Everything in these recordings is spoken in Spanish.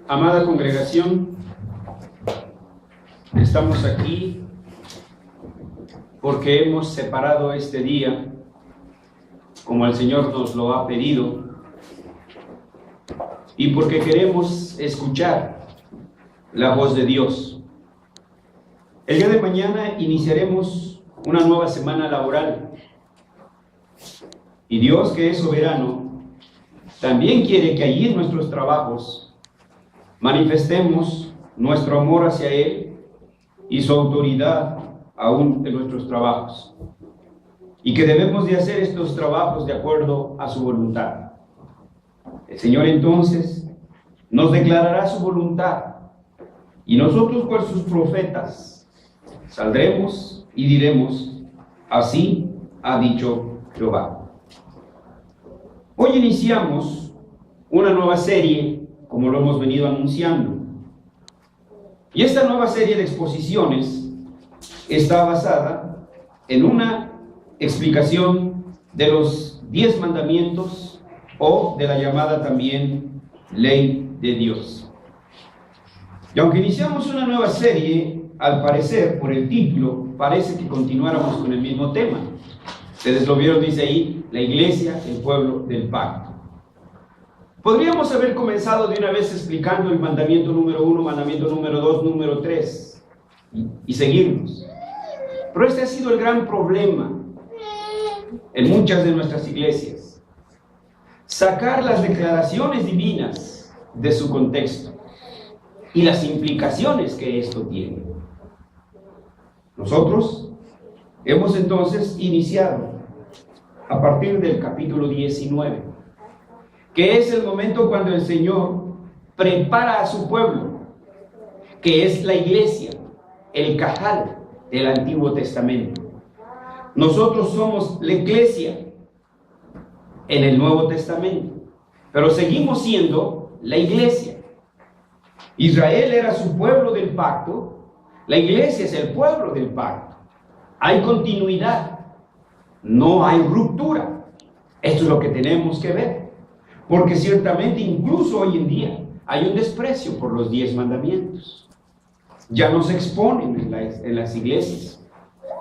Amada congregación, estamos aquí porque hemos separado este día como el Señor nos lo ha pedido y porque queremos escuchar la voz de Dios. El día de mañana iniciaremos una nueva semana laboral y Dios, que es soberano, también quiere que allí en nuestros trabajos manifestemos nuestro amor hacia Él y su autoridad aún en nuestros trabajos, y que debemos de hacer estos trabajos de acuerdo a su voluntad. El Señor entonces nos declarará su voluntad, y nosotros, por sus profetas, saldremos y diremos: así ha dicho Jehová. Hoy iniciamos una nueva serie, como lo hemos venido anunciando. Y esta nueva serie de exposiciones está basada en una explicación de los 10 mandamientos o de la llamada también ley de Dios. Y aunque iniciamos una nueva serie, al parecer, por el título, parece que continuáramos con el mismo tema. Ustedes lo vieron, dice ahí, la iglesia, el pueblo del pacto. Podríamos haber comenzado de una vez explicando el mandamiento número 1, mandamiento número 2, número 3 y seguirnos. Pero este ha sido el gran problema en muchas de nuestras iglesias: sacar las declaraciones divinas de su contexto y las implicaciones que esto tiene. Nosotros hemos entonces iniciado a partir del capítulo 19. Que es el momento cuando el Señor prepara a su pueblo, que es la iglesia, el cajal del Antiguo Testamento. Nosotros somos la iglesia en el Nuevo Testamento, pero seguimos siendo la iglesia. Israel era su pueblo del pacto, la iglesia es el pueblo del pacto. Hay continuidad, no hay ruptura. Esto es lo que tenemos que ver. Porque ciertamente incluso hoy en día hay un desprecio por los 10 mandamientos. Ya no se exponen en las iglesias.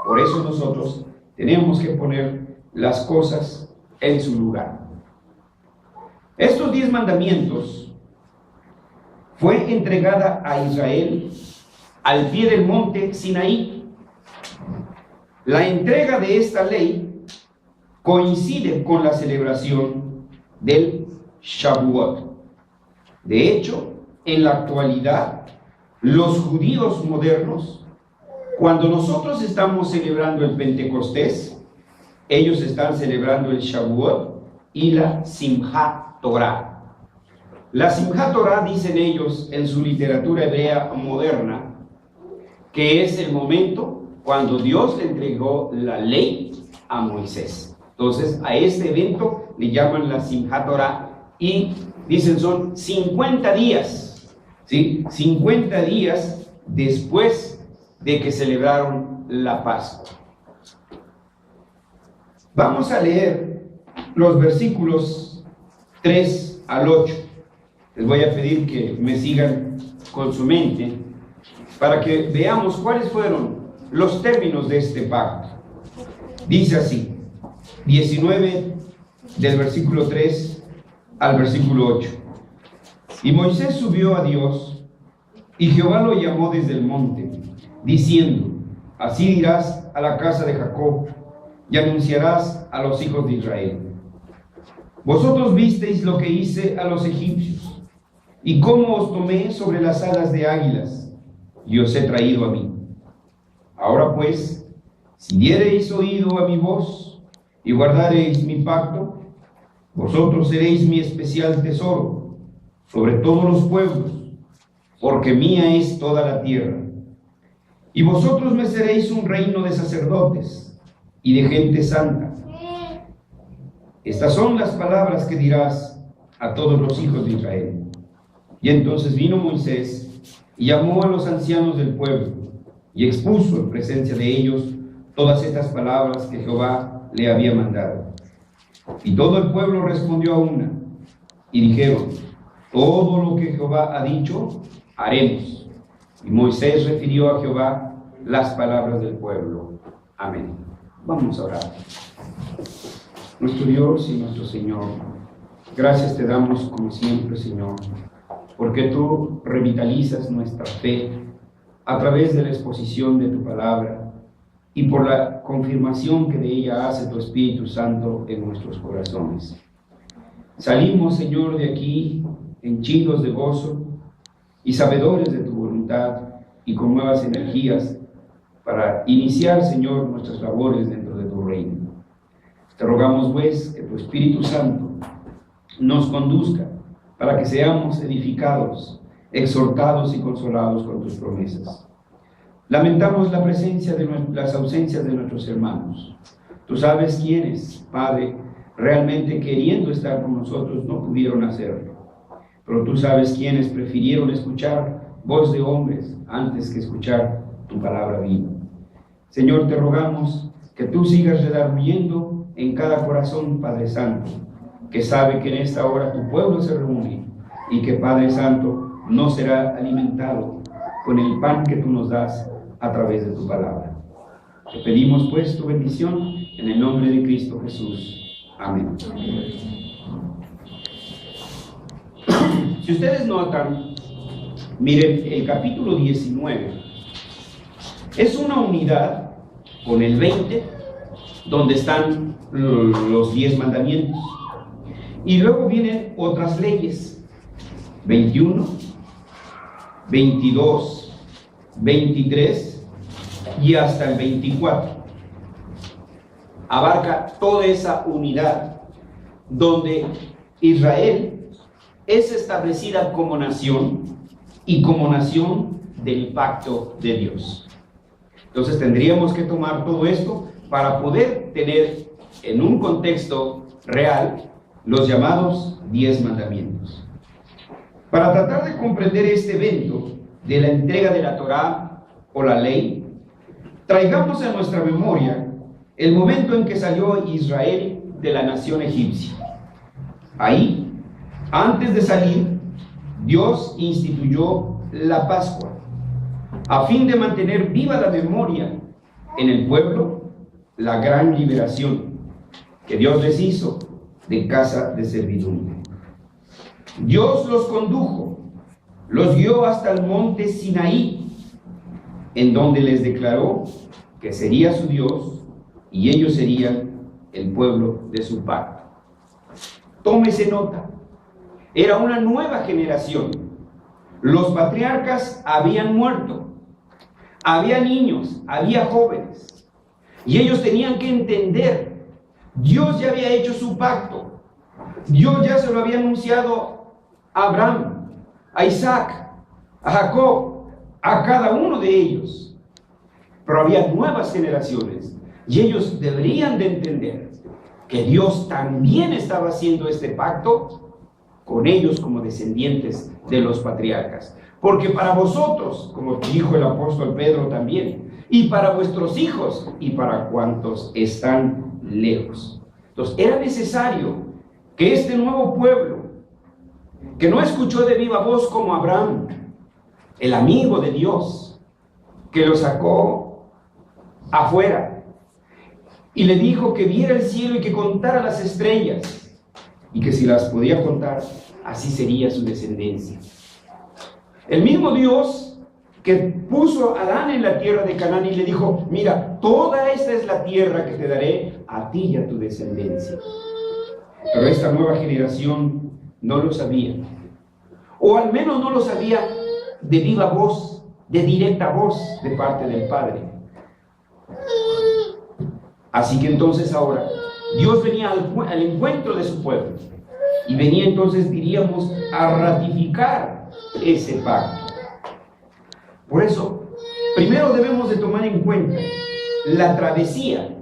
Por eso nosotros tenemos que poner las cosas en su lugar. Estos 10 mandamientos fue entregada a Israel al pie del monte Sinaí. La entrega de esta ley coincide con la celebración del Shavuot. De hecho, en la actualidad, los judíos modernos, cuando nosotros estamos celebrando el Pentecostés, ellos están celebrando el Shavuot y la Simchat Torah. La Simchat Torah, dicen ellos en su literatura hebrea moderna, que es el momento cuando Dios le entregó la ley a Moisés. Entonces, a este evento le llaman la Simchat Torah. Y dicen son 50 días, ¿sí? 50 días después de que celebraron la Pascua. Vamos a leer los versículos 3 al 8. Les voy a pedir que me sigan con su mente para que veamos cuáles fueron los términos de este pacto. Dice así, 19 del versículo 3 al versículo 8. Y Moisés subió a Dios, y Jehová lo llamó desde el monte, diciendo: así dirás a la casa de Jacob, y anunciarás a los hijos de Israel: vosotros visteis lo que hice a los egipcios, y cómo os tomé sobre las alas de águilas, y os he traído a mí. Ahora pues, si diereis oído a mi voz, y guardareis mi pacto, vosotros seréis mi especial tesoro sobre todos los pueblos, porque mía es toda la tierra. Y vosotros me seréis un reino de sacerdotes y de gente santa. Estas son las palabras que dirás a todos los hijos de Israel. Y entonces vino Moisés y llamó a los ancianos del pueblo y expuso en presencia de ellos todas estas palabras que Jehová le había mandado. Y todo el pueblo respondió a una y dijeron: Todo lo que Jehová ha dicho, haremos. Y Moisés refirió a Jehová las palabras del pueblo. Amén. Vamos a orar. Nuestro Dios y nuestro Señor, gracias te damos como siempre, Señor, porque tú revitalizas nuestra fe a través de la exposición de tu palabra y por la confirmación que de ella hace tu Espíritu Santo en nuestros corazones. Salimos, Señor, de aquí henchidos de gozo y sabedores de tu voluntad y con nuevas energías para iniciar, Señor, nuestras labores dentro de tu reino. Te rogamos, pues, que tu Espíritu Santo nos conduzca para que seamos edificados, exhortados y consolados con tus promesas. Lamentamos las ausencias de nuestros hermanos. Tú sabes quiénes, Padre, realmente queriendo estar con nosotros no pudieron hacerlo. Pero tú sabes quiénes prefirieron escuchar voz de hombres antes que escuchar tu palabra viva. Señor, te rogamos que tú sigas redarguyendo en cada corazón, Padre Santo, que sabe que en esta hora tu pueblo se reúne y que, Padre Santo, no será alimentado con el pan que tú nos das a través de tu palabra. Te pedimos, pues, tu bendición en el nombre de Cristo Jesús. Amén. Si ustedes notan, miren, el capítulo 19 es una unidad con el 20, donde están los 10 mandamientos. Y luego vienen otras leyes, 21, 22, 23 y hasta el 24. Abarca toda esa unidad donde Israel es establecida como nación y como nación del pacto de Dios. Entonces tendríamos que tomar todo esto para poder tener en un contexto real los llamados 10 mandamientos. Para tratar de comprender este evento de la entrega de la Torá o la ley, traigamos a nuestra memoria el momento en que salió Israel de la nación egipcia. Ahí, antes de salir, Dios instituyó la Pascua, a fin de mantener viva la memoria en el pueblo la gran liberación que Dios les hizo de casa de servidumbre. Dios los condujo, los guió hasta el monte Sinaí, en donde les declaró que sería su Dios y ellos serían el pueblo de su pacto. Tómese nota, era una nueva generación. Los patriarcas habían muerto, había niños, había jóvenes, y ellos tenían que entender, Dios ya había hecho su pacto, Dios ya se lo había anunciado a Abraham, a Isaac, a Jacob, a cada uno de ellos, pero había nuevas generaciones, y ellos deberían de entender que Dios también estaba haciendo este pacto con ellos como descendientes de los patriarcas. Porque para vosotros, como dijo el apóstol Pedro también, y para vuestros hijos, y para cuantos están lejos. Entonces, era necesario que este nuevo pueblo, que no escuchó de viva voz como Abraham, el amigo de Dios, que lo sacó afuera, y le dijo que viera el cielo y que contara las estrellas, y que si las podía contar, así sería su descendencia. El mismo Dios que puso a Adán en la tierra de Canaán y le dijo, mira, toda esta es la tierra que te daré a ti y a tu descendencia. Pero esta nueva generación no lo sabía, o al menos no lo sabía de viva voz, de directa voz de parte del Padre. Así que entonces ahora Dios venía al encuentro de su pueblo y venía entonces, diríamos, a ratificar ese pacto. Por eso, primero debemos de tomar en cuenta la travesía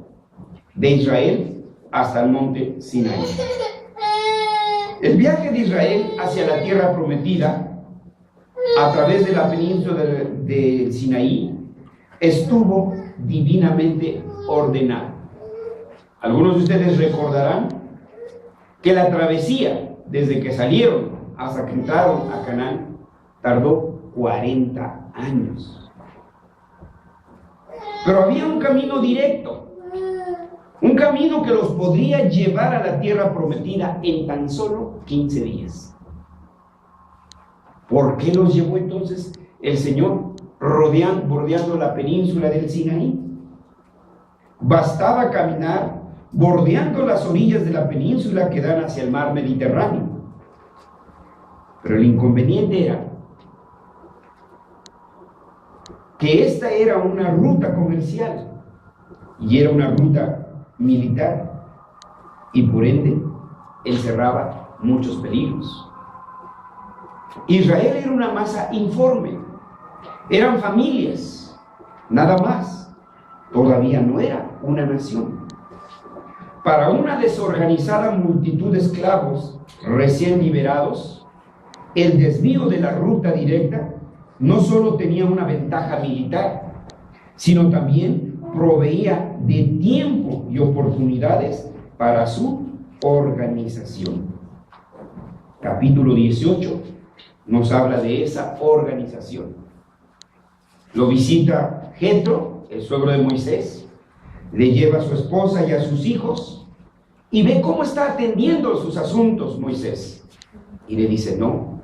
de Israel hasta el monte Sinaí. El viaje de Israel hacia la tierra prometida a través de la península de Sinaí estuvo divinamente ordenado. Algunos de ustedes recordarán que la travesía desde que salieron hasta que entraron a Canaán, tardó 40 años. Pero había un camino directo, un camino que los podría llevar a la tierra prometida en tan solo 15 días. ¿Por qué los llevó entonces el Señor bordeando la península del Sinaí? Bastaba caminar bordeando las orillas de la península que dan hacia el mar Mediterráneo. Pero el inconveniente era que esta era una ruta comercial y era una ruta militar, y por ende encerraba muchos peligros. Israel era una masa informe, eran familias, nada más, todavía no era una nación. Para una desorganizada multitud de esclavos recién liberados, el desvío de la ruta directa no solo tenía una ventaja militar, sino también proveía de tiempo y oportunidades para su organización. Capítulo 18 nos habla de esa organización. Lo visita Jetro, el suegro de Moisés, le lleva a su esposa y a sus hijos y ve cómo está atendiendo sus asuntos Moisés. Y le dice: no,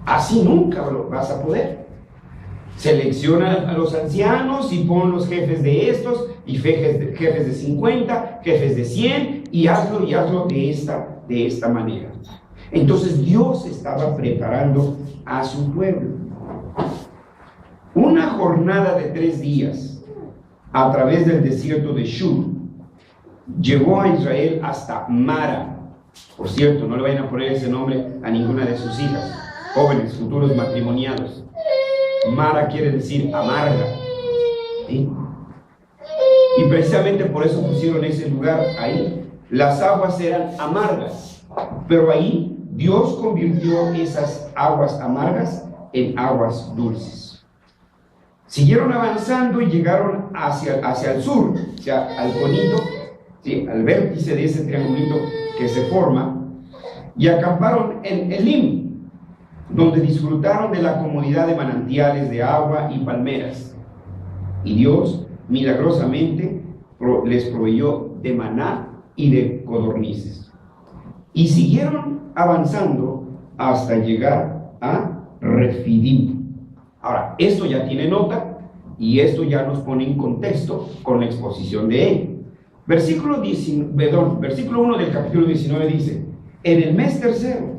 así nunca lo vas a poder. Selecciona a los ancianos y pon los jefes de estos, y jefes de 50, jefes de 100, y hazlo de esta manera. Entonces Dios estaba preparando a su pueblo. Una jornada de 3 días a través del desierto de Shur llevó a Israel hasta Mara. Por cierto, no le vayan a poner ese nombre a ninguna de sus hijas, jóvenes, futuros matrimoniados. Mara quiere decir amarga, ¿sí? Y precisamente por eso pusieron ese lugar ahí. Las aguas eran amargas, pero ahí Dios convirtió esas aguas amargas en aguas dulces. Siguieron avanzando y llegaron hacia el sur, o sea, al conito, ¿sí?, al vértice de ese triangulito que se forma, y acamparon en Elim, donde disfrutaron de la comodidad de manantiales de agua y palmeras. Y Dios milagrosamente les proveyó de maná y de codornices. Y siguieron avanzando hasta llegar a Refidim. Ahora, esto ya tiene nota y esto ya nos pone en contexto con la exposición de él. Versículo 1 del capítulo 19 dice: en el mes tercero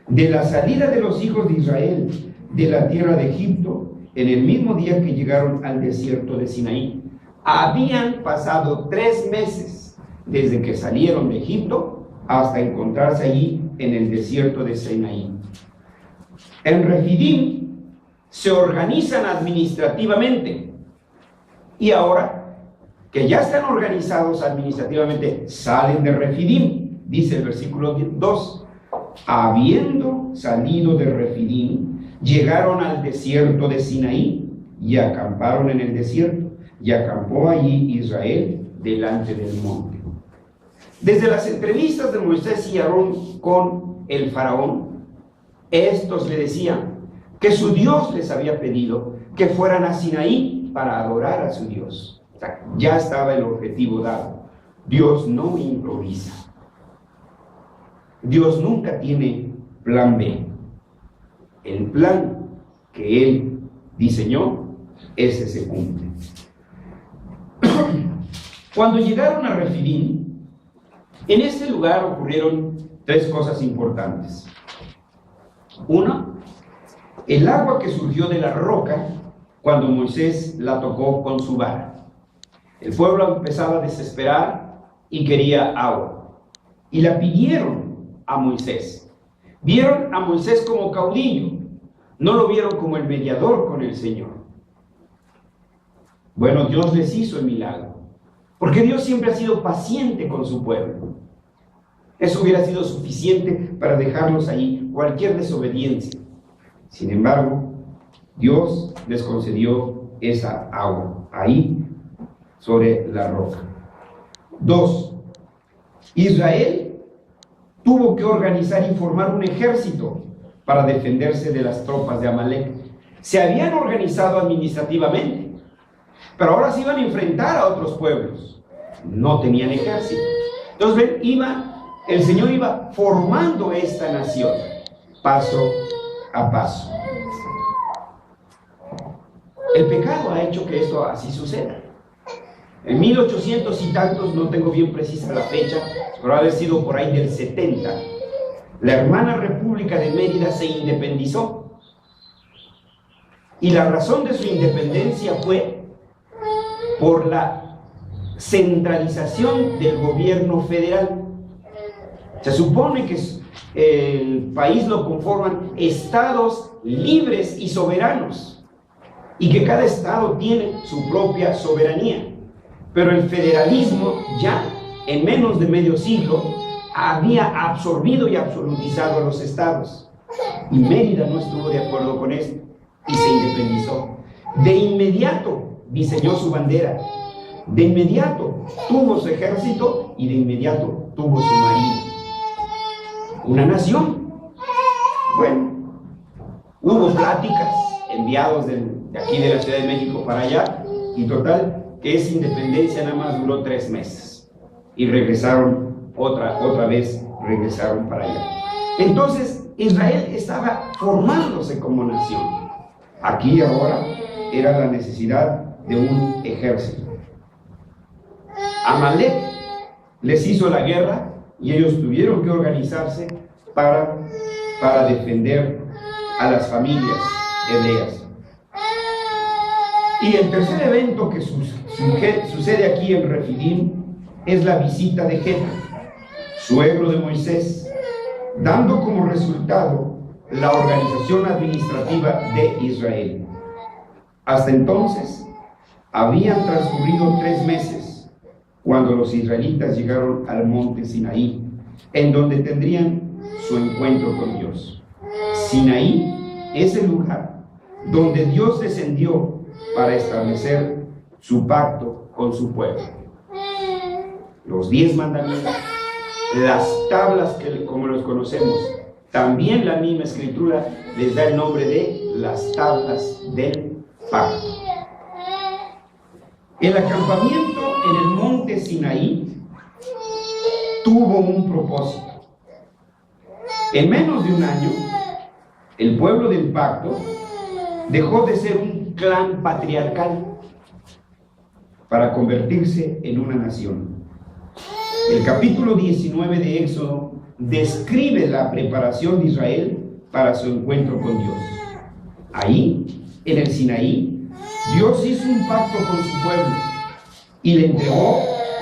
de la salida de los hijos de Israel de la tierra de Egipto, en el mismo día que llegaron al desierto de Sinaí. Habían pasado 3 meses desde que salieron de Egipto hasta encontrarse allí en el desierto de Sinaí. En Refidim se organizan administrativamente, y ahora que ya están organizados administrativamente, salen de Refidim. Dice el versículo 2: habiendo salido de Refidim, llegaron al desierto de Sinaí y acamparon en el desierto, y acampó allí Israel delante del monte. Desde las entrevistas de Moisés y Aarón con el faraón, estos le decían que su Dios les había pedido que fueran a Sinaí para adorar a su Dios. O sea, ya estaba el objetivo dado. Dios no improvisa. Dios nunca tiene plan B. El plan que Él diseñó, ese se cumple. Cuando llegaron a Refidim, en este lugar ocurrieron 3 cosas importantes. Uno, el agua que surgió de la roca cuando Moisés la tocó con su vara. El pueblo empezaba a desesperar y quería agua, y la pidieron a Moisés. Vieron a Moisés como caudillo, no lo vieron como el mediador con el Señor. Bueno, Dios les hizo el milagro, porque Dios siempre ha sido paciente con su pueblo. Eso hubiera sido suficiente para dejarlos ahí, cualquier desobediencia. Sin embargo, Dios les concedió esa agua, ahí, sobre la roca. 2, Israel tuvo que organizar y formar un ejército para defenderse de las tropas de Amalek. Se habían organizado administrativamente, pero ahora se iban a enfrentar a otros pueblos. No tenían ejército. Entonces, el Señor iba formando esta nación, paso a paso. El pecado ha hecho que esto así suceda. En 1800 y tantos, no tengo bien precisa la fecha, pero ha sido por ahí del 70, la hermana República de Mérida se independizó. Y la razón de su independencia fue por la centralización del gobierno federal. Se supone que el país lo conforman estados libres y soberanos, y que cada estado tiene su propia soberanía. Pero el federalismo ya en menos de medio siglo había absorbido y absolutizado a los estados. Y Mérida no estuvo de acuerdo con esto y se independizó. De inmediato diseñó su bandera, de inmediato tuvo su ejército y de inmediato tuvo su marina. Una nación. Bueno, hubo pláticas, enviados de aquí de la Ciudad de México para allá, y total que esa independencia nada más duró 3 meses y regresaron otra vez regresaron para allá. Entonces Israel estaba formándose como nación. Aquí ahora era la necesidad de un ejército. Amalek les hizo la guerra y ellos tuvieron que organizarse para defender a las familias hebreas. Y el tercer evento que sucede aquí en Refidim es la visita de Jetro, suegro de Moisés, dando como resultado la organización administrativa de Israel. Hasta entonces habían transcurrido 3 meses cuando los israelitas llegaron al monte Sinaí, en donde tendrían su encuentro con Dios. Sinaí es el lugar donde Dios descendió para establecer su pacto con su pueblo. Los 10 mandamientos, las tablas que como los conocemos, también la misma escritura les da el nombre de las tablas del pacto. El acampamiento en el monte Sinaí tuvo un propósito. En menos de un año, el pueblo del pacto dejó de ser un clan patriarcal para convertirse en una nación. El capítulo 19 de Éxodo describe la preparación de Israel para su encuentro con Dios. Ahí, en el Sinaí, Dios hizo un pacto con su pueblo y le entregó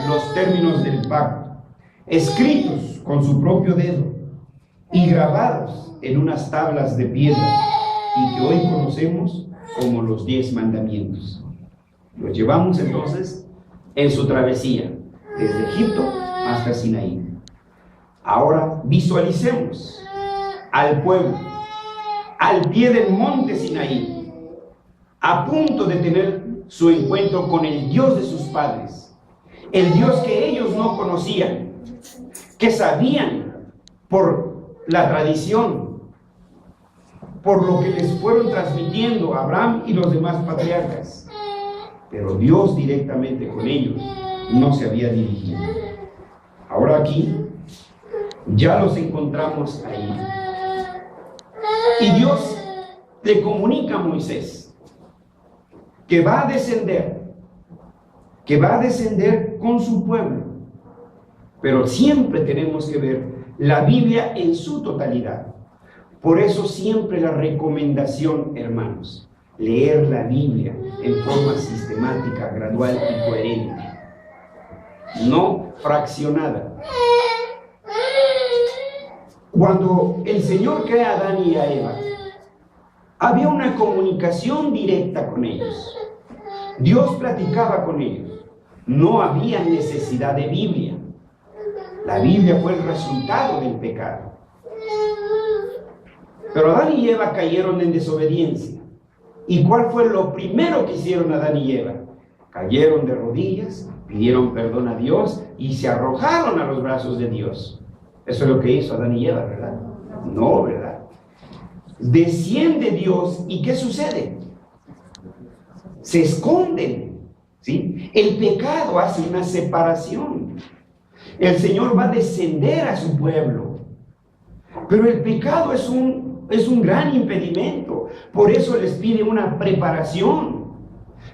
los términos del pacto, escritos con su propio dedo y grabados en unas tablas de piedra, y que hoy conocemos como los 10 mandamientos. Los llevamos entonces en su travesía desde Egipto hasta Sinaí. Ahora visualicemos al pueblo al pie del monte Sinaí, a punto de tener su encuentro con el Dios de sus padres, el Dios que ellos no conocían, que sabían por la tradición, por lo que les fueron transmitiendo Abraham y los demás patriarcas. Pero Dios directamente con ellos no se había dirigido. Ahora aquí ya los encontramos ahí. Y Dios le comunica a Moisés que va a descender con su pueblo. Pero siempre tenemos que ver la Biblia en su totalidad. Por eso siempre la recomendación, hermanos, leer la Biblia en forma sistemática, gradual y coherente, no fraccionada. Cuando el Señor crea a Adán y a Eva, había una comunicación directa con ellos. Dios platicaba con ellos. No había necesidad de Biblia. La Biblia fue el resultado del pecado. Pero Adán y Eva cayeron en desobediencia. ¿Y cuál fue lo primero que hicieron Adán y Eva? Cayeron de rodillas, pidieron perdón a Dios y se arrojaron a los brazos de Dios. Eso es lo que hizo Adán y Eva, ¿verdad? No, ¿verdad? desciende Dios y ¿qué sucede? Se esconden, ¿sí? El pecado hace una separación. El Señor va a descender a su pueblo, pero el pecado es un gran impedimento. Por eso les pide una preparación.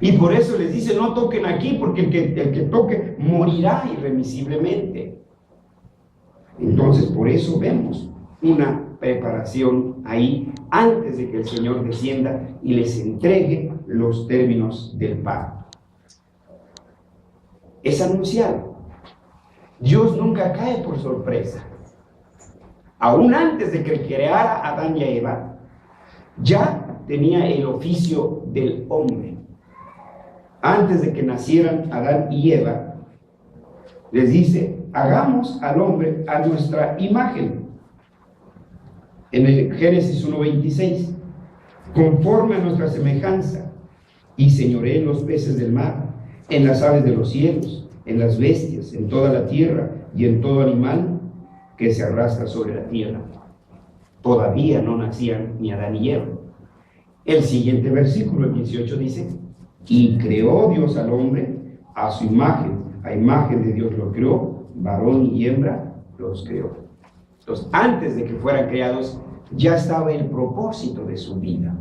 Y por eso les dice, no toquen aquí, porque el que toque morirá irremisiblemente. Entonces, por eso vemos una preparación ahí, antes de que el Señor descienda y les entregue los términos del pacto. Es anunciado. Dios nunca cae por sorpresa. Aún antes de que creara a Adán y a Eva, ya tenía el oficio del hombre. Antes de que nacieran Adán y Eva, les dice, hagamos al hombre a nuestra imagen. En el Génesis 1:26, conforme a nuestra semejanza, y señoré en los peces del mar, en las aves de los cielos, en las bestias, en toda la tierra y en todo animal que se arrastra sobre la tierra. Todavía no nacían ni Adán ni Eva. El siguiente versículo, el 18, dice, y creó Dios al hombre a su imagen, a imagen de Dios lo creó, varón y hembra los creó. Entonces, antes de que fueran creados, ya estaba el propósito de su vida.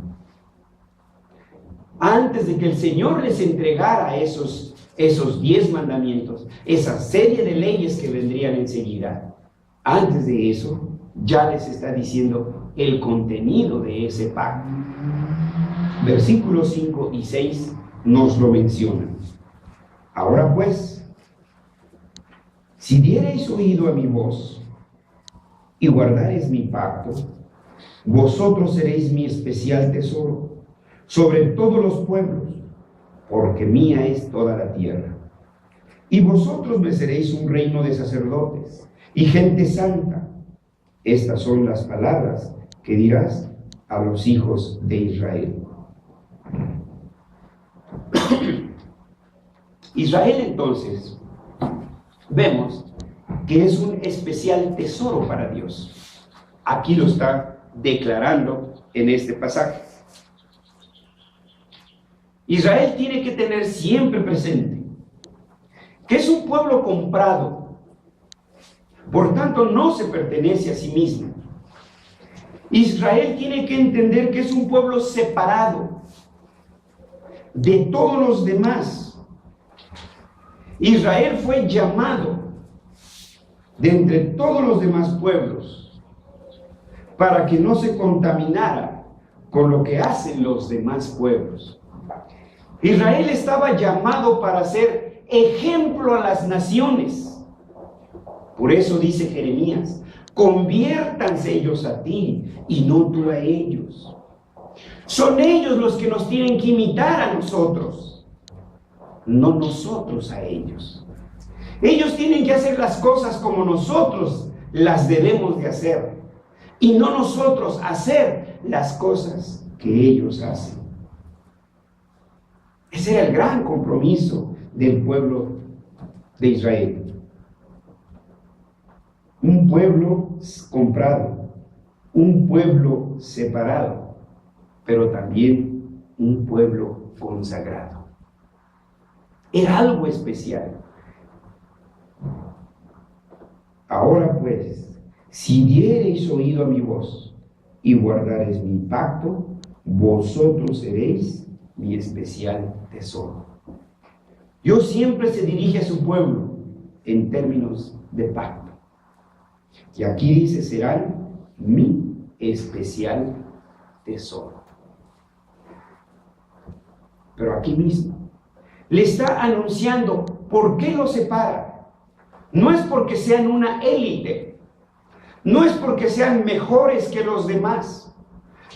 Antes de que el Señor les entregara esos 10 mandamientos, esa serie de leyes que vendrían enseguida, antes de eso, ya les está diciendo el contenido de ese pacto. Versículos 5 y 6 nos lo mencionan. Ahora pues, si diereis oído a mi voz y guardareis mi pacto, vosotros seréis mi especial tesoro sobre todos los pueblos, porque mía es toda la tierra. Y vosotros me seréis un reino de sacerdotes y gente santa. Estas son las palabras que dirás a los hijos de Israel. Israel, entonces, vemos que es un especial tesoro para Dios. Aquí lo está declarando en este pasaje. Israel tiene que tener siempre presente que es un pueblo comprado, por tanto no se pertenece a sí mismo. Israel tiene que entender que es un pueblo separado de todos los demás. Israel fue llamado de entre todos los demás pueblos para que no se contaminara con lo que hacen los demás pueblos. Israel estaba llamado para ser ejemplo a las naciones. Por eso dice Jeremías, conviértanse ellos a ti y no tú a ellos. Son ellos los que nos tienen que imitar a nosotros, no nosotros a ellos. Ellos tienen que hacer las cosas como nosotros las debemos de hacer, y no nosotros hacer las cosas que ellos hacen. Ese era el gran compromiso del pueblo de Israel. Un pueblo comprado, un pueblo separado, pero también un pueblo consagrado. Era algo especial. Ahora pues, si diereis oído a mi voz y guardareis mi pacto, vosotros seréis mi especial tesoro. Dios siempre se dirige a su pueblo en términos de pacto. Y aquí dice, serán mi especial tesoro. Pero aquí mismo le está anunciando por qué lo separa. No es porque sean una élite, no es porque sean mejores que los demás,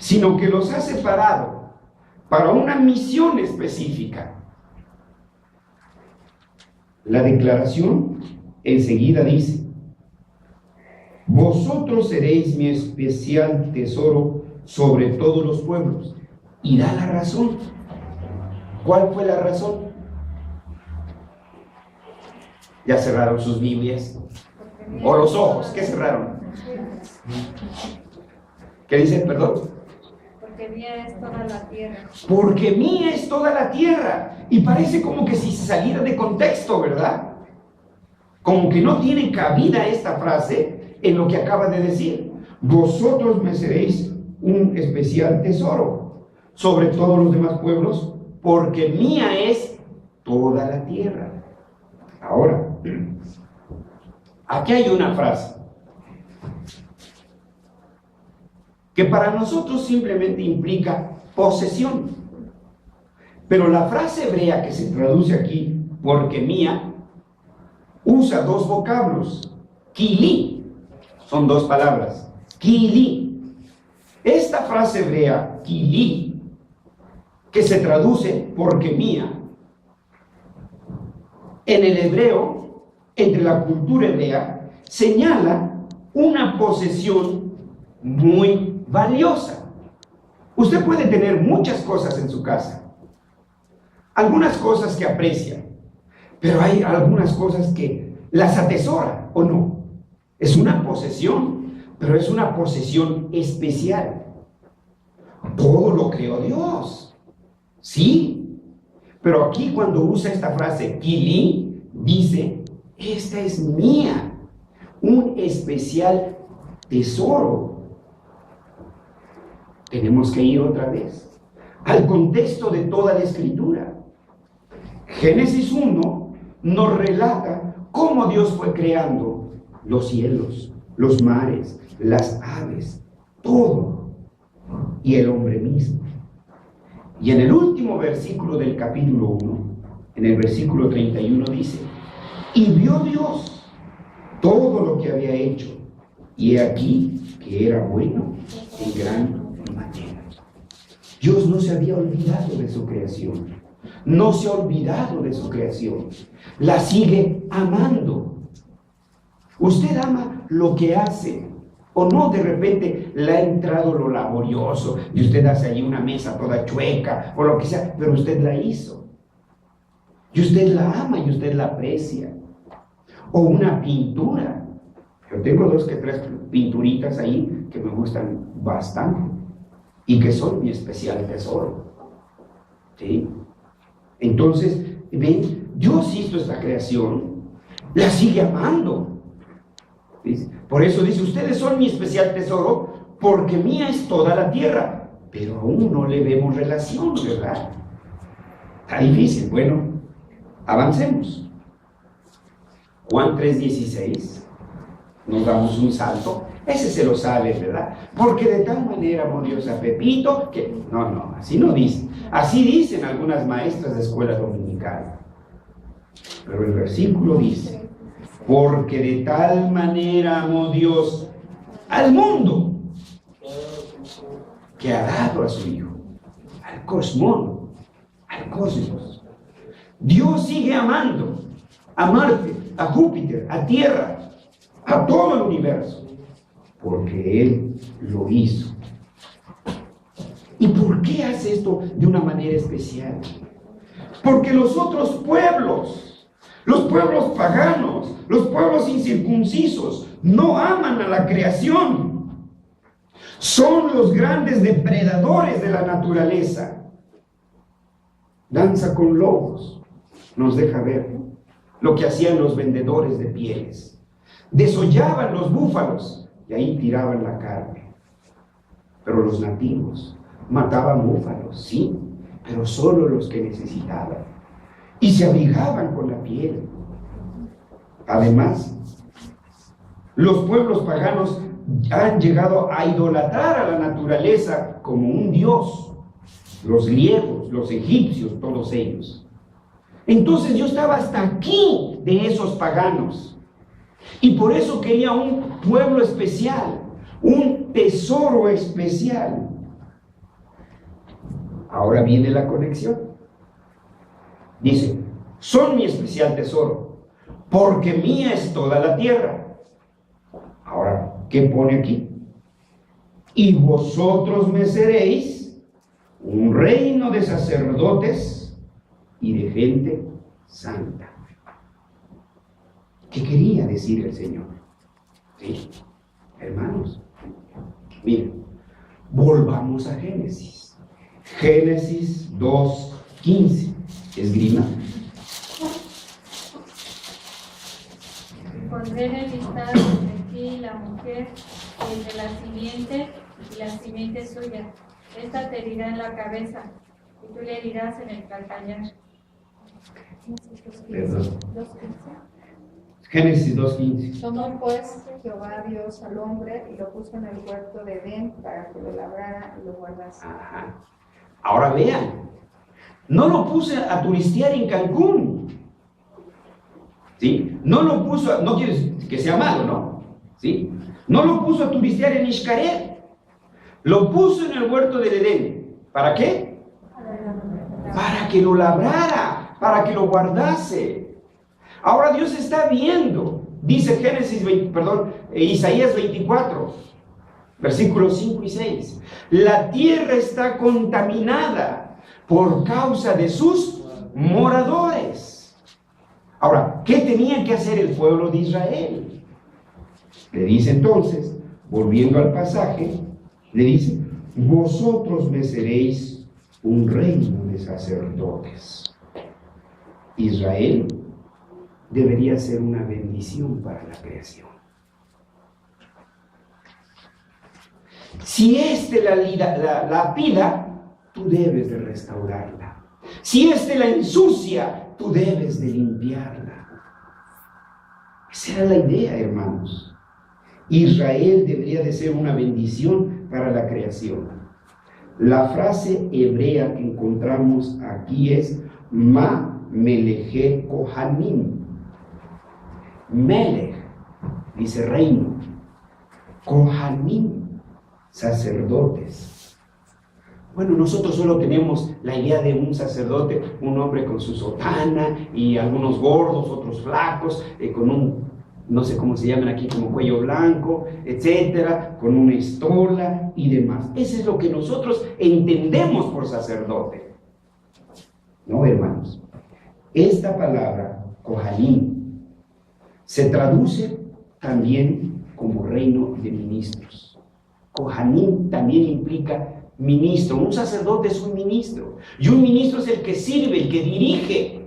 sino que los ha separado para una misión específica. La declaración enseguida dice, vosotros seréis mi especial tesoro sobre todos los pueblos. Y da la razón. ¿Cuál fue la razón? ¿Ya cerraron sus Biblias? ¿O los ojos? ¿Qué cerraron? ¿Qué dice? Perdón. Porque mía es toda la tierra. Porque mía es toda la tierra. Y parece como que si se saliera de contexto, ¿verdad? Como que no tiene cabida esta frase en lo que acaba de decir. Vosotros me seréis un especial tesoro sobre todos los demás pueblos, porque mía es toda la tierra. Ahora, aquí hay una frase que para nosotros simplemente implica posesión. Pero la frase hebrea que se traduce aquí, porque mía, usa dos vocablos. Kili, son dos palabras. Kili. Esta frase hebrea, kili, que se traduce porque mía, en el hebreo, entre la cultura hebrea, señala una posesión muy valiosa. Usted puede tener muchas cosas en su casa, algunas cosas que aprecia, pero hay algunas cosas que las atesora, ¿o no? Es una posesión, pero es una posesión especial. Todo lo creó Dios, sí, pero aquí cuando usa esta frase, kili, dice, esta es mía, un especial tesoro. Tenemos que ir otra vez al contexto de toda la Escritura. Génesis 1 nos relata cómo Dios fue creando los cielos, los mares, las aves, todo, y el hombre mismo. Y en el último versículo del capítulo 1, en el versículo 31 dice, y vio Dios todo lo que había hecho, y he aquí que era bueno en gran manera. Dios no se había olvidado de su creación, no se ha olvidado de su creación, la sigue amando. Usted ama lo que hace, o no, de repente le ha entrado lo laborioso y usted hace allí una mesa toda chueca o lo que sea, pero usted la hizo y usted la ama y usted la aprecia. O una pintura. Yo tengo 2 que 3 pinturitas ahí que me gustan bastante y que son mi especial tesoro, ¿sí? Entonces, ven, Dios hizo esta creación, la sigue amando. ¿Sí? Por eso dice, ustedes son mi especial tesoro, porque mía es toda la tierra. Pero aún no le vemos relación, ¿verdad? Está difícil. Bueno, avancemos. Juan 3:16, nos damos un salto. Ese se lo sabe, ¿verdad? Porque de tal manera amó Dios a Pepito que... No, así no dice. Así dicen algunas maestras de escuela dominical. Pero el versículo dice, porque de tal manera amó Dios al mundo, que ha dado a su Hijo, al cosmón, al cosmos. Dios sigue amando a Marte, a Júpiter, a Tierra, a todo el universo, porque Él lo hizo. ¿Y por qué hace esto de una manera especial? Porque los otros pueblos, los pueblos paganos, los pueblos incircuncisos, no aman a la creación. Son los grandes depredadores de la naturaleza. Danza con lobos nos deja ver lo que hacían los vendedores de pieles. Desollaban los búfalos y ahí tiraban la carne. Pero los nativos mataban búfalos, sí, pero solo los que necesitaban. Y se abrigaban con la piel. Además, los pueblos paganos han llegado a idolatrar a la naturaleza como un dios. Los griegos, los egipcios, todos ellos. Entonces yo estaba hasta aquí de esos paganos. Y por eso quería un pueblo especial, un tesoro especial. Ahora viene la conexión. Dice, son mi especial tesoro, porque mía es toda la tierra. Ahora, ¿qué pone aquí? Y vosotros me seréis un reino de sacerdotes y de gente santa. ¿Qué quería decir el Señor? Sí, hermanos, miren, Volvamos a Génesis. Génesis 2:15. Esgrima. Pondré en el listado entre ti y la mujer, y entre la simiente y la simiente suya. Esta te herirá en la cabeza, y tú le herirás en el calcañar. Perdón. Génesis 2:15. Tomó pues Jehová Dios al hombre y lo puso en el huerto de Edén para que lo labrara y lo guardase. Ajá. Ahora vean, no lo puse a turistear en Cancún, ¿sí? No lo puso, no quiere decir que sea malo, ¿no? ¿Sí? No lo puso a turistear en Xcaret, lo puso en el huerto del Edén. ¿Para qué? Para que lo labrara, para que lo guardase. Ahora Dios está viendo, dice Isaías 24, versículos 5 y 6. La tierra está contaminada por causa de sus moradores. Ahora, ¿qué tenía que hacer el pueblo de Israel? Le dice entonces, volviendo al pasaje, le dice: vosotros me seréis un reino de sacerdotes. Israel debería ser una bendición para la creación. Si éste la lapida, tú debes de restaurarla. Si éste la ensucia, tú debes de limpiarla. Esa era la idea, hermanos. Israel debería de ser una bendición para la creación. La frase hebrea que encontramos aquí es Ma Meleje Kohanim. Melech dice reino, Kohanim, sacerdotes. Bueno, nosotros solo tenemos la idea de un sacerdote, un hombre con su sotana y algunos gordos, otros flacos, con un, no sé cómo se llaman aquí, como cuello blanco, etcétera, con una estola y demás. Eso es lo que nosotros entendemos por sacerdote. No, hermanos. Esta palabra, Kohanim, se traduce también como reino de ministros. Kohanim también implica ministro. Un sacerdote es un ministro. Y un ministro es el que sirve, el que dirige.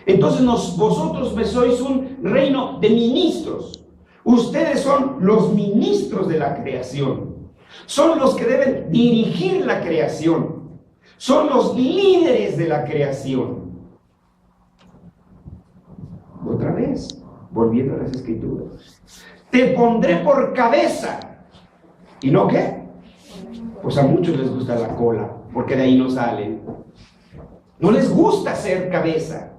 Entonces vosotros me sois un reino de ministros. Ustedes son los ministros de la creación. Son los que deben dirigir la creación. Son los líderes de la creación. Otra vez, volviendo a las escrituras. Te pondré por cabeza. ¿Y no qué? Pues a muchos les gusta la cola, porque de ahí no salen. No les gusta ser cabeza,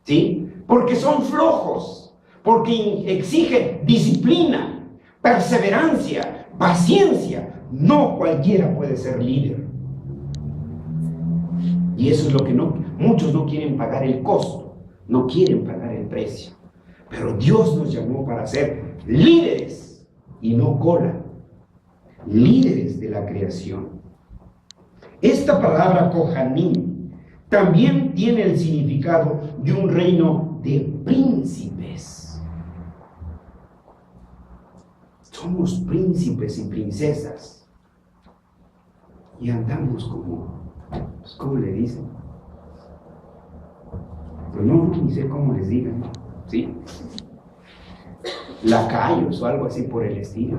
¿sí? Porque son flojos, porque exigen disciplina, perseverancia, paciencia. No cualquiera puede ser líder. Y eso es lo que muchos no quieren pagar el costo. No quieren pagar el precio. Pero Dios nos llamó para ser líderes y no cola. Líderes de la creación. Esta palabra Kohanim también tiene el significado de un reino de príncipes. Somos príncipes y princesas. Y andamos como, ¿cómo le dicen? Pero no, ni sé cómo les digan, ¿sí? Lacayos o algo así por el estilo.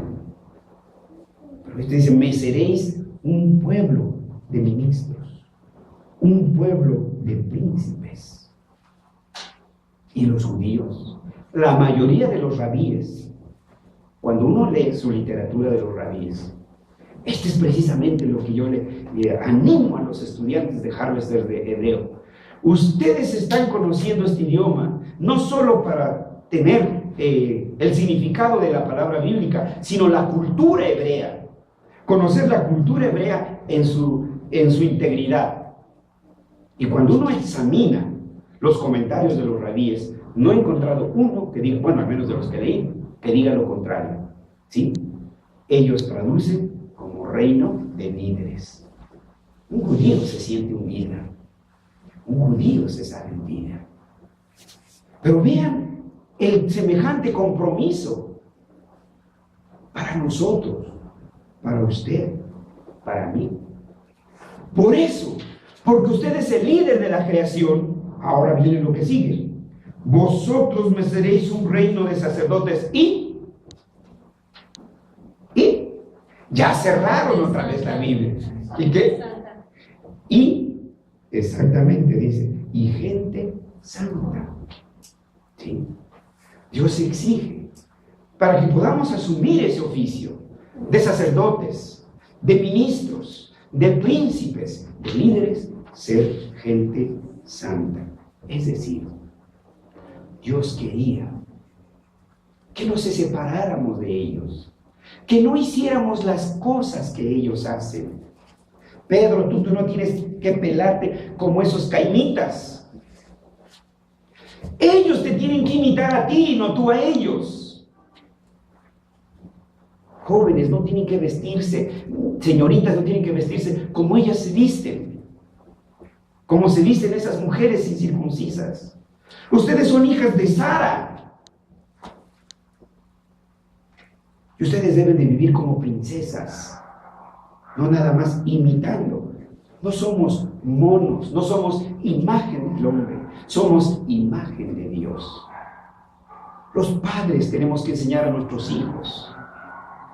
Pero esto dice: me seréis un pueblo de ministros, un pueblo de príncipes. Y los judíos, la mayoría de los rabíes, cuando uno lee su literatura de los rabíes, este es precisamente lo que yo le animo a los estudiantes de Harvester de hebreo. Ustedes están conociendo este idioma no solo para tener el significado de la palabra bíblica, sino la cultura hebrea. Conocer la cultura hebrea en su integridad. Y cuando uno examina los comentarios de los rabíes, no he encontrado uno que diga, bueno, al menos de los que leí, que diga lo contrario, ¿sí? Ellos traducen como reino de líderes. Un judío se siente un líder. Un judío se sabe un líder. Pero vean el semejante compromiso para nosotros, para usted, para mí. Por eso, porque usted es el líder de la creación, ahora viene lo que sigue. Vosotros me seréis un reino de sacerdotes y ya cerraron otra vez la Biblia. ¿Y qué? Y, exactamente dice, y gente santa. ¿Sí? Dios exige para que podamos asumir ese oficio de sacerdotes, de ministros, de príncipes, de líderes, ser gente santa. Es decir, Dios quería que no se separáramos de ellos, que no hiciéramos las cosas que ellos hacen. Pedro, tú no tienes que pelarte como esos cainitas. Ellos te tienen que imitar a ti, no tú a ellos. Jóvenes no tienen que vestirse, señoritas no tienen que vestirse como ellas se visten, como se visten esas mujeres incircuncisas. Ustedes son hijas de Sara. Y ustedes deben de vivir como princesas, no nada más imitando. No somos monos, no somos imagen del hombre, somos imagen de Dios. Los padres tenemos que enseñar a nuestros hijos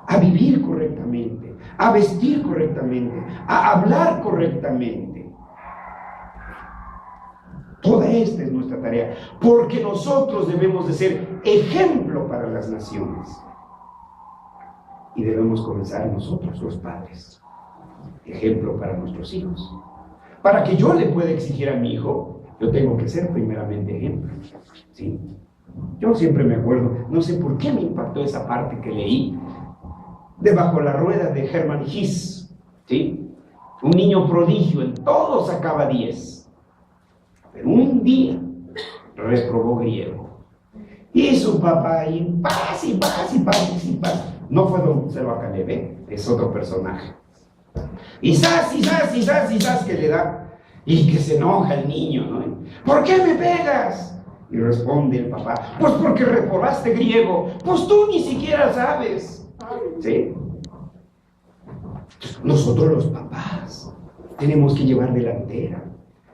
a vivir correctamente, a vestir correctamente, a hablar correctamente. Toda esta es nuestra tarea, porque nosotros debemos de ser ejemplo para las naciones. Y debemos comenzar nosotros, los padres, ejemplo para nuestros hijos. Para que yo le pueda exigir a mi hijo, yo tengo que ser primeramente ejemplo. ¿Sí? Yo siempre me acuerdo, no sé por qué me impactó esa parte que leí, de Bajo la rueda de Hermann Hesse. ¿Sí? Un niño prodigio, en todo sacaba 10. Pero un día reprobó griego. Y su papá, y paz, y paz, y paz, y paz. No fue don Selva Calebe, es otro personaje. Y zas, que le da. Y que se enoja el niño, ¿no? ¿Por qué me pegas? Y responde el papá, pues porque reprobaste griego. Pues tú ni siquiera sabes. ¿Sí? Nosotros los papás tenemos que llevar delantera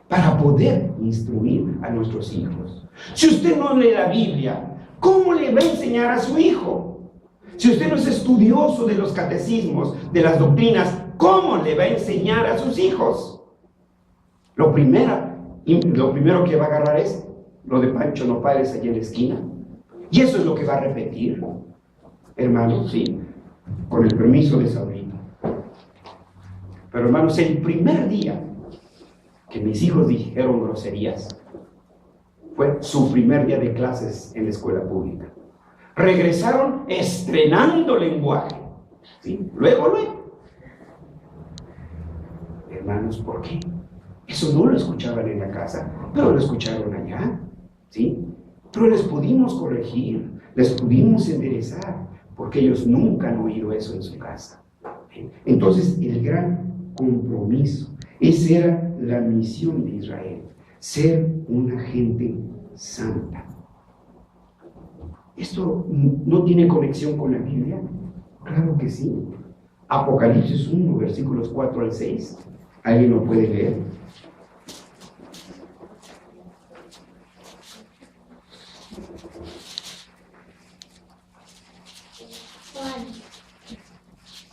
para poder instruir a nuestros hijos. Si usted no lee la Biblia, ¿cómo le va a enseñar a su hijo? Si usted no es estudioso de los catecismos, de las doctrinas, ¿cómo le va a enseñar a sus hijos? Lo primero que va a agarrar es lo de Pancho Nopales allí en la esquina. Y eso es lo que va a repetir, hermanos, sí, con el permiso de Sabrina. Pero hermanos, el primer día que mis hijos dijeron groserías fue su primer día de clases en la escuela pública. Regresaron estrenando lenguaje. ¿Sí? Luego. Hermanos, ¿por qué? Eso no lo escuchaban en la casa, pero lo escucharon allá. ¿Sí? Pero les pudimos corregir, les pudimos enderezar, porque ellos nunca han oído eso en su casa. Entonces, el gran compromiso, esa era la misión de Israel, ser una gente santa. ¿Esto no tiene conexión con la Biblia? Claro que sí. Apocalipsis 1, versículos 4 al 6. ¿Alguien lo puede leer?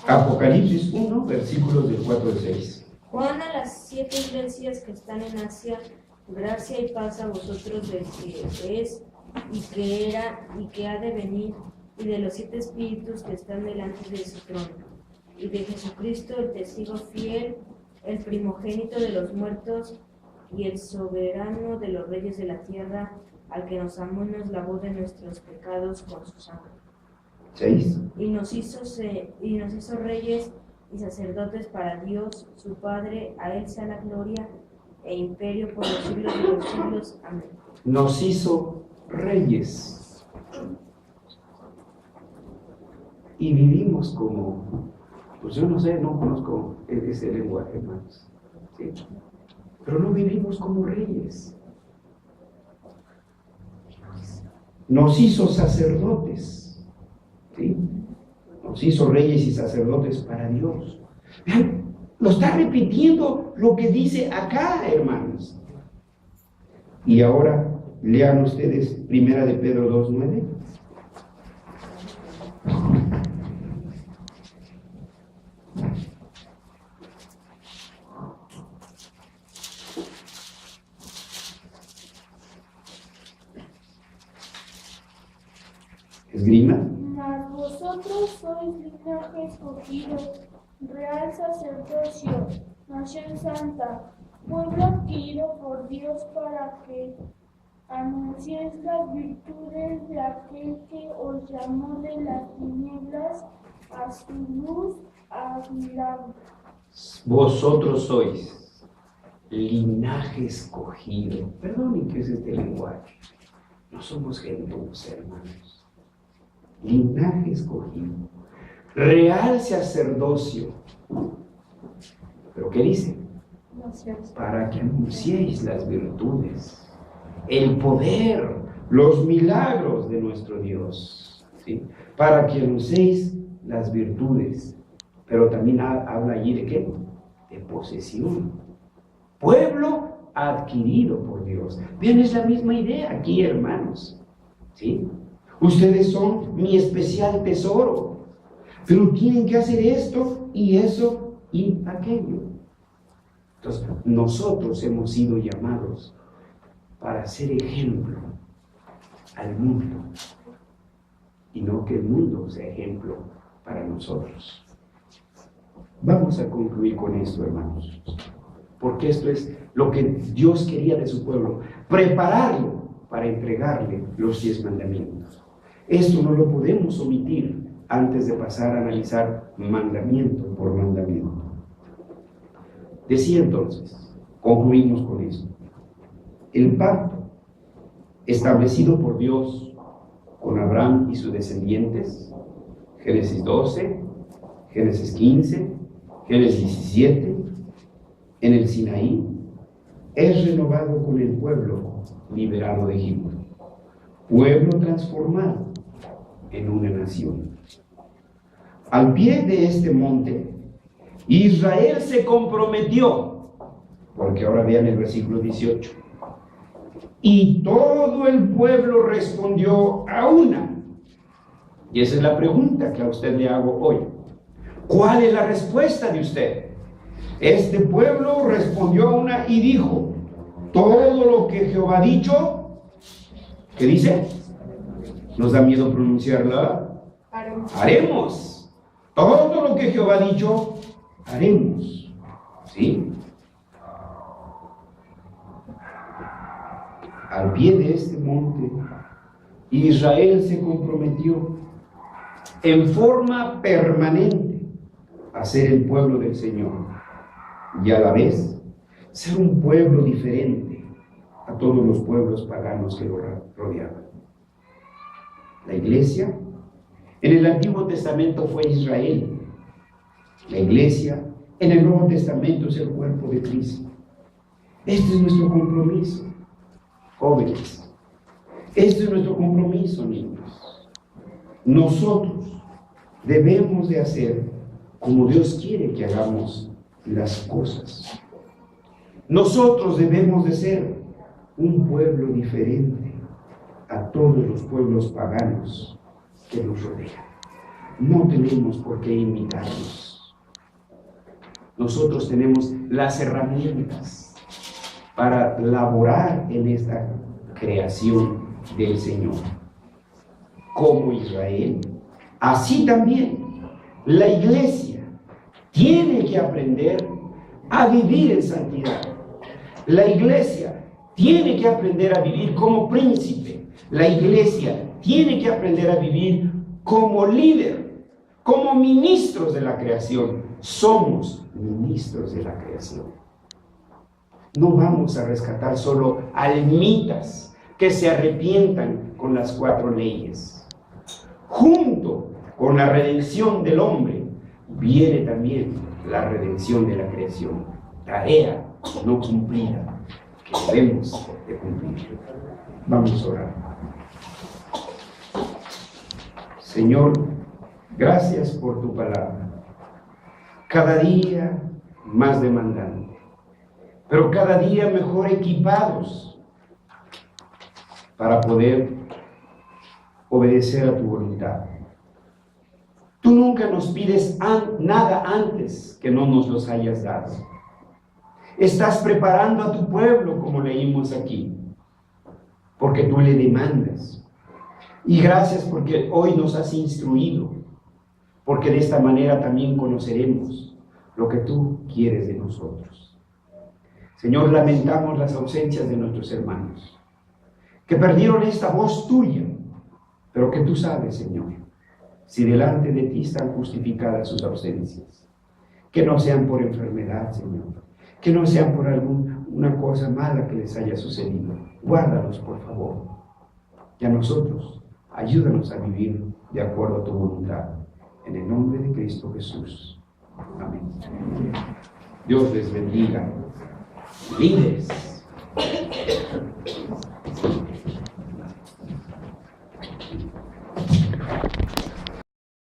Apocalipsis 1, versículos del 4 al 6. Juan a las 7 iglesias que están en Asia, gracia y paz a vosotros del que es, y que era, y que ha de venir, y de los 7 espíritus que están delante de su trono, y de Jesucristo, el testigo fiel, el primogénito de los muertos, y el soberano de los reyes de la tierra, al que nos amó y nos lavó de nuestros pecados con su sangre. 6. Y nos hizo reyes y sacerdotes para Dios, su Padre. A él sea la gloria e imperio por los siglos de los siglos. Amén. Nos hizo reyes. Y vivimos como, pues yo no sé, no conozco ese lenguaje, hermanos. ¿Sí? Pero no vivimos como reyes. Nos hizo sacerdotes. ¿Sí? Nos hizo reyes y sacerdotes para Dios. Vean, lo está repitiendo lo que dice acá, hermanos. Y ahora lean ustedes Primera de Pedro 2:9. Esgrima. Mas vosotros sois linaje escogido, real sacerdocio, nación santa, pueblo adquirido por Dios para que anunciéis las virtudes de aquel que os llamó de las tinieblas a su luz admirable. Vosotros sois linaje escogido. Perdonen que es este lenguaje. No somos gentiles, hermanos. Linaje escogido, real sacerdocio. ¿Pero qué dice? Para que anunciéis las virtudes, el poder, los milagros de nuestro Dios, ¿sí? Para que anunciéis las virtudes. Pero también habla allí de ¿qué? De posesión. Pueblo adquirido por Dios. Bien, es la misma idea aquí, hermanos, ¿sí? Ustedes son mi especial tesoro, pero tienen que hacer esto y eso y aquello. Entonces, nosotros hemos sido llamados para ser ejemplo al mundo y no que el mundo sea ejemplo para nosotros. Vamos a concluir con esto, hermanos, porque esto es lo que Dios quería de su pueblo, prepararlo para entregarle los 10 mandamientos. Esto no lo podemos omitir antes de pasar a analizar mandamiento por mandamiento. Decía entonces, concluimos con esto, el pacto establecido por Dios con Abraham y sus descendientes, Génesis 12, Génesis 15, Génesis 17, en el Sinaí, es renovado con el pueblo liberado de Egipto, pueblo transformado en una nación. Al pie de este monte, Israel se comprometió, porque ahora vean el versículo 18, y todo el pueblo respondió a una. Y esa es la pregunta que a usted le hago hoy. ¿Cuál es la respuesta de usted? Este pueblo respondió a una y dijo: todo lo que Jehová ha dicho, ¿qué dice? ¿Nos da miedo pronunciarla? Haremos. Todo lo que Jehová ha dicho, haremos. ¿Sí? Al pie de este monte, Israel se comprometió en forma permanente a ser el pueblo del Señor y a la vez ser un pueblo diferente a todos los pueblos paganos que lo rodeaban. La iglesia en el Antiguo Testamento fue Israel. La iglesia en el Nuevo Testamento es el cuerpo de Cristo. Este es nuestro compromiso, jóvenes. Este es nuestro compromiso, niños. Nosotros debemos de hacer como Dios quiere que hagamos las cosas. Nosotros debemos de ser un pueblo diferente a todos los pueblos paganos que nos rodean. No tenemos por qué imitarlos. Nosotros tenemos las herramientas para laborar en esta creación del Señor. Como Israel, así también la iglesia tiene que aprender a vivir en santidad. La iglesia tiene que aprender a vivir como príncipe. La iglesia tiene que aprender a vivir como líder, como ministros de la creación. Somos ministros de la creación. No vamos a rescatar solo almitas que se arrepientan con las 4 leyes. Junto con la redención del hombre viene también la redención de la creación. Tarea no cumplida que debemos de cumplir. Vamos a orar. Señor, Gracias por tu palabra. Cada día más demandante, pero cada día mejor equipados para poder obedecer a tu voluntad. Tú nunca nos pides nada antes que no nos los hayas dado. Estás preparando a tu pueblo, como leímos aquí, porque tú le demandas. Y gracias porque hoy nos has instruido, porque de esta manera también conoceremos lo que tú quieres de nosotros. Señor, lamentamos las ausencias de nuestros hermanos, que perdieron esta voz tuya, pero que tú sabes, Señor, si delante de ti están justificadas sus ausencias. Que no sean por enfermedad, Señor, que no sean por alguna cosa mala que les haya sucedido. Guárdalos, por favor. Y a nosotros, ayúdanos a vivir de acuerdo a tu voluntad. En el nombre de Cristo Jesús. Amén. Dios les bendiga. Líderes.